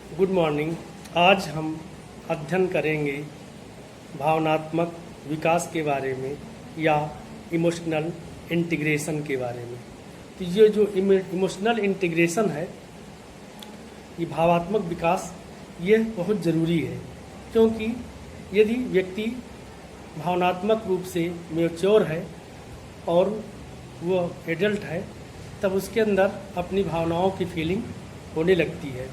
Good morning. आज हम अध्ययन करेंगे भावनात्मक विकास के बारे में या इमोशनल इंटीग्रेशन के बारे में। तो ये जो इमोशनल इंटीग्रेशन है, ये भावात्मक विकास, ये बहुत ज़रूरी है, क्योंकि यदि व्यक्ति भावनात्मक रूप से मैच्योर है और वो एडल्ट है, तब उसके अंदर अपनी भावनाओं की फीलिंग होने लगती है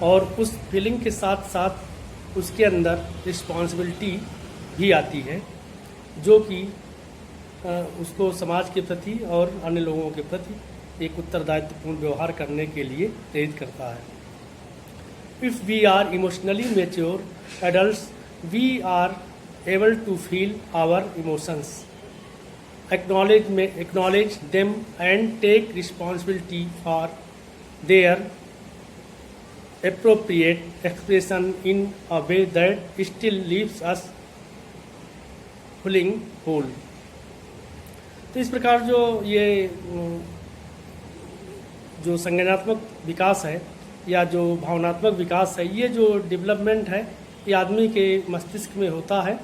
और उस फीलिंग के साथ साथ उसके अंदर रिस्पॉन्सिबिलिटी भी आती है, जो कि उसको समाज के प्रति और अन्य लोगों के प्रति एक उत्तरदायित्वपूर्ण व्यवहार करने के लिए प्रेरित करता है। If we are emotionally mature adults, we are able to feel our emotions, acknowledge them and take responsibility for their appropriate expression in a way that still leaves us feeling whole। तो इस प्रकार जो संज्ञानात्मक विकास है या जो भावनात्मक विकास है, ये जो डेवलपमेंट है, ये आदमी के मस्तिष्क में होता है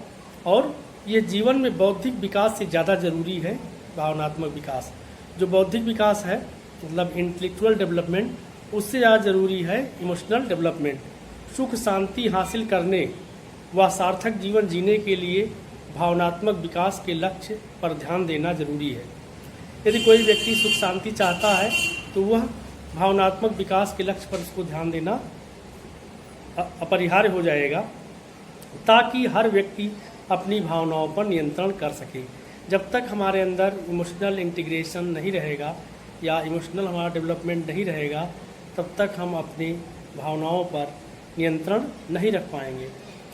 और ये जीवन में बौद्धिक विकास से ज़्यादा ज़रूरी है। भावनात्मक विकास, जो बौद्धिक विकास है मतलब इंटेलेक्चुअल डेवलपमेंट, उससे ज़्यादा ज़रूरी है इमोशनल डेवलपमेंट। सुख शांति हासिल करने व सार्थक जीवन जीने के लिए भावनात्मक विकास के लक्ष्य पर ध्यान देना जरूरी है। यदि कोई व्यक्ति सुख शांति चाहता है तो वह भावनात्मक विकास के लक्ष्य पर उसको ध्यान देना अपरिहार्य हो जाएगा, ताकि हर व्यक्ति अपनी भावनाओं पर नियंत्रण कर सके। जब तक हमारे अंदर इमोशनल इंटीग्रेशन नहीं रहेगा या इमोशनल हमारा डेवलपमेंट नहीं रहेगा, तब तक हम अपनी भावनाओं पर नियंत्रण नहीं रख पाएंगे।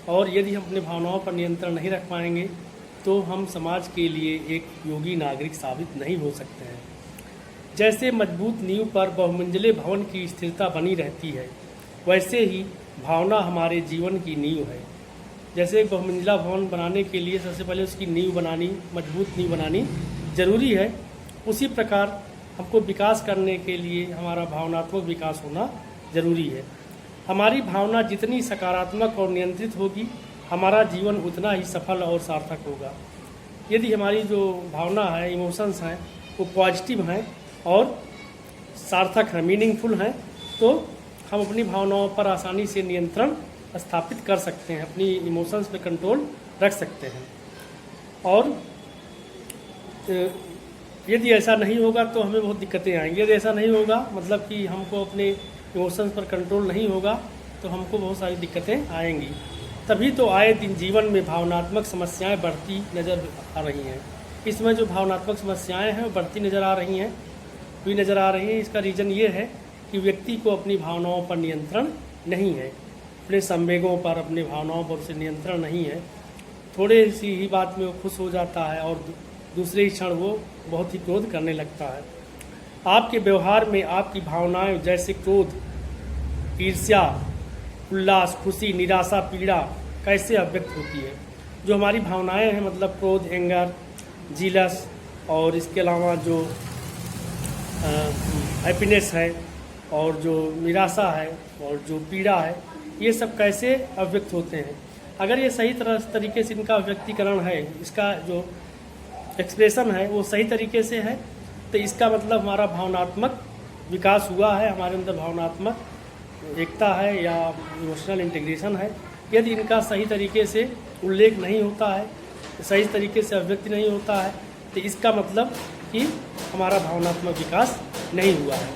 और यदि हम अपनी भावनाओं पर नियंत्रण नहीं रख पाएंगे तो हम समाज के लिए एक योगी नागरिक साबित नहीं हो सकते हैं। जैसे मजबूत नींव पर बहुमंजिले भवन की स्थिरता बनी रहती है, वैसे ही भावना हमारे जीवन की नींव है। जैसे एक बहुमंजिला भवन बनाने के लिए सबसे पहले उसकी नींव बनानी, मजबूत नींव बनानी जरूरी है, उसी प्रकार हमको विकास करने के लिए हमारा भावनात्मक विकास होना जरूरी है। हमारी भावना जितनी सकारात्मक और नियंत्रित होगी, हमारा जीवन उतना ही सफल और सार्थक होगा। यदि हमारी जो भावना है, इमोशंस हैं, वो पॉजिटिव हैं और सार्थक हैं, मीनिंगफुल हैं, तो हम अपनी भावनाओं पर आसानी से नियंत्रण स्थापित कर सकते हैं, अपनी इमोशंस पे कंट्रोल रख सकते हैं। और यदि ऐसा नहीं होगा तो हमें बहुत दिक्कतें आएंगी। यदि ऐसा नहीं होगा, मतलब कि हमको अपने इमोशंस पर कंट्रोल नहीं होगा, तो हमको बहुत सारी दिक्कतें आएंगी। तभी तो आए दिन जीवन में भावनात्मक समस्याएं बढ़ती नज़र आ रही हैं। इसमें जो भावनात्मक समस्याएं हैं वो बढ़ती नज़र आ रही हैं। इसका रीज़न ये है कि व्यक्ति को अपनी भावनाओं पर नियंत्रण नहीं है, अपने संवेगों पर, अपने भावनाओं पर उसे नियंत्रण नहीं है। थोड़े सी ही बात में वो खुश हो जाता है और दूसरे ही क्षण वो बहुत ही क्रोध करने लगता है। आपके व्यवहार में आपकी भावनाएं जैसे क्रोध, ईर्ष्या, उल्लास, खुशी, निराशा, पीड़ा कैसे अभिव्यक्त होती है। जो हमारी भावनाएं हैं, मतलब क्रोध, एंगर, जीलस, और इसके अलावा जो हैप्पीनेस है और जो निराशा है और जो पीड़ा है, ये सब कैसे अभिव्यक्त होते हैं। अगर ये सही तरीके से इनका अभिव्यक्तिकरण है, इसका जो एक्सप्रेशन है वो सही तरीके से है, तो इसका मतलब हमारा भावनात्मक विकास हुआ है, हमारे अंदर भावनात्मक एकता है या इमोशनल इंटीग्रेशन है। यदि इनका सही तरीके से उल्लेख नहीं होता है, सही तरीके से अभिव्यक्ति नहीं होता है, तो इसका मतलब कि हमारा भावनात्मक विकास नहीं हुआ है।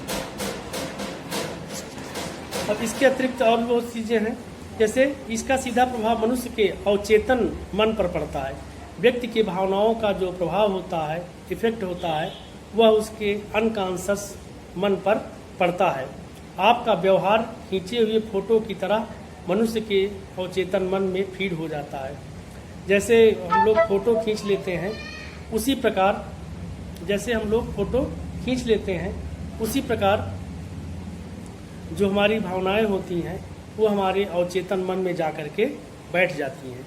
अब इसके अतिरिक्त और बहुत चीज़ें हैं, जैसे इसका सीधा प्रभाव मनुष्य के अवचेतन मन पर पड़ता है। व्यक्ति की भावनाओं का जो प्रभाव होता है, इफेक्ट होता है, वह उसके अनकॉन्शियस मन पर पड़ता है। आपका व्यवहार खींचे हुए फोटो की तरह मनुष्य के अवचेतन मन में फीड हो जाता है। जैसे हम लोग फ़ोटो खींच लेते हैं, उसी प्रकार उसी प्रकार जो हमारी भावनाएं होती हैं वो हमारे अवचेतन मन में जा कर के बैठ जाती हैं।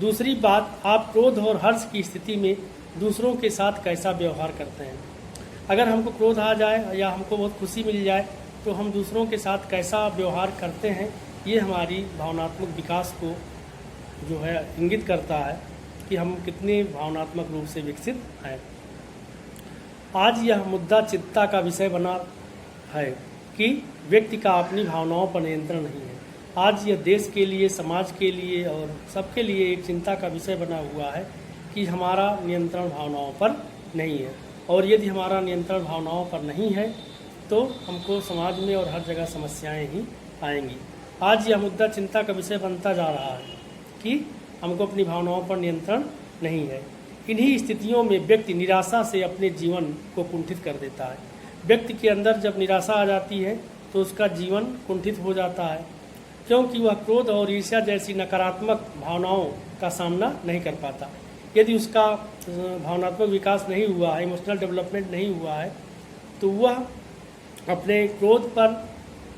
दूसरी बात, आप क्रोध और हर्ष की स्थिति में दूसरों के साथ कैसा व्यवहार करते हैं। अगर हमको क्रोध आ जाए या हमको बहुत खुशी मिल जाए तो हम दूसरों के साथ कैसा व्यवहार करते हैं, ये हमारी भावनात्मक विकास को जो है इंगित करता है कि हम कितने भावनात्मक रूप से विकसित हैं। आज यह मुद्दा चिंता का विषय बना है कि व्यक्ति का अपनी भावनाओं पर नियंत्रण नहीं है। आज यह देश के लिए, समाज के लिए और सबके लिए एक चिंता का विषय बना हुआ है कि हमारा नियंत्रण भावनाओं पर नहीं है, और यदि हमारा नियंत्रण भावनाओं पर नहीं है तो हमको समाज में और हर जगह समस्याएं ही आएंगी। आज यह मुद्दा चिंता का विषय बनता जा रहा है कि हमको अपनी भावनाओं पर नियंत्रण नहीं है। इन्हीं स्थितियों में व्यक्ति निराशा से अपने जीवन को कुंठित कर देता है। व्यक्ति के अंदर जब निराशा आ जाती है तो उसका जीवन कुंठित हो जाता है, क्योंकि वह क्रोध और ईर्ष्या जैसी नकारात्मक भावनाओं का सामना नहीं कर पाता। यदि उसका भावनात्मक विकास नहीं हुआ है, इमोशनल डेवलपमेंट नहीं हुआ है, तो वह अपने क्रोध पर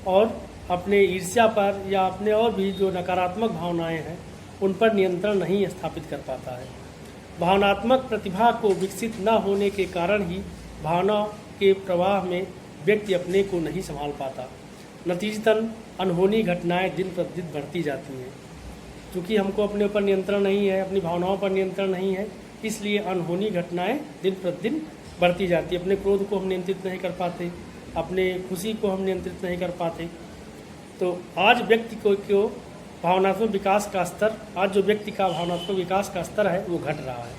और अपने ईर्ष्या पर या अपने और भी जो नकारात्मक भावनाएं हैं उन पर नियंत्रण नहीं स्थापित कर पाता है। भावनात्मक प्रतिभा को विकसित न होने के कारण ही भावना के प्रवाह में व्यक्ति अपने को नहीं संभाल पाता। नतीजतन अनहोनी घटनाएं दिन प्रतिदिन बढ़ती जाती हैं। क्योंकि हमको अपने ऊपर नियंत्रण नहीं है, अपनी भावनाओं पर नियंत्रण नहीं है, इसलिए अनहोनी घटनाएं दिन प्रतिदिन बढ़ती जाती है। अपने क्रोध को हम नियंत्रित नहीं कर पाते, अपने खुशी को हम नियंत्रित नहीं कर पाते। तो आज व्यक्ति को भावनात्मक विकास का स्तर, आज जो व्यक्ति का भावनात्मक विकास का स्तर है वो घट रहा है।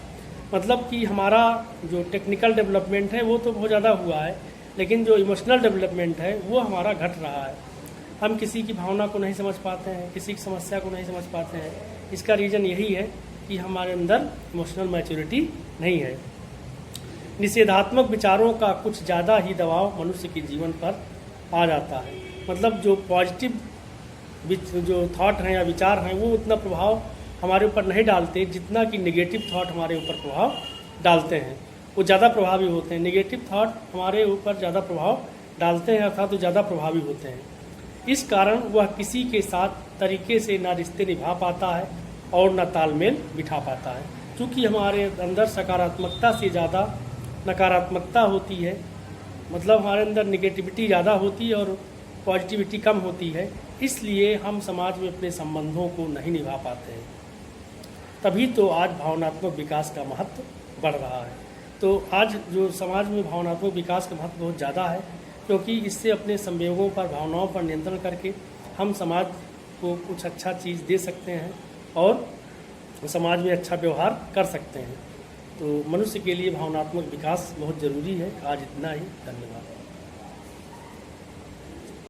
मतलब कि हमारा जो टेक्निकल डेवलपमेंट है वो तो बहुत ज़्यादा हुआ है, लेकिन जो इमोशनल डेवलपमेंट है वो हमारा घट रहा है। हम किसी की भावना को नहीं समझ पाते हैं, किसी की समस्या को नहीं समझ पाते हैं। इसका रीज़न यही है कि हमारे अंदर इमोशनल मैच्योरिटी नहीं है। निषेधात्मक विचारों का कुछ ज़्यादा ही दबाव मनुष्य के जीवन पर आ जाता है। मतलब जो पॉजिटिव जो थॉट हैं या विचार हैं वो उतना प्रभाव हमारे ऊपर नहीं डालते जितना कि नेगेटिव थॉट हमारे ऊपर प्रभाव डालते हैं, वो ज़्यादा प्रभावी होते हैं। नेगेटिव थॉट हमारे ऊपर ज़्यादा प्रभाव डालते हैं, अर्थात वो ज़्यादा प्रभावी होते हैं। इस कारण वह किसी के साथ तरीके से ना रिश्ते निभा पाता है और ना तालमेल बिठा पाता है। क्योंकि हमारे अंदर सकारात्मकता से ज़्यादा नकारात्मकता होती है, मतलब हमारे अंदर निगेटिविटी ज़्यादा होती है और पॉजिटिविटी कम होती है, इसलिए हम समाज में अपने संबंधों को नहीं निभा पाते हैं। तभी तो आज भावनात्मक विकास का महत्व बढ़ रहा है। तो आज जो समाज में भावनात्मक विकास का महत्व बहुत ज़्यादा है, क्योंकि इससे अपने संवेगों पर, भावनाओं पर नियंत्रण करके हम समाज को कुछ अच्छा चीज़ दे सकते हैं और समाज में अच्छा व्यवहार कर सकते हैं। तो मनुष्य के लिए भावनात्मक विकास बहुत ज़रूरी है। आज इतना ही, धन्यवाद।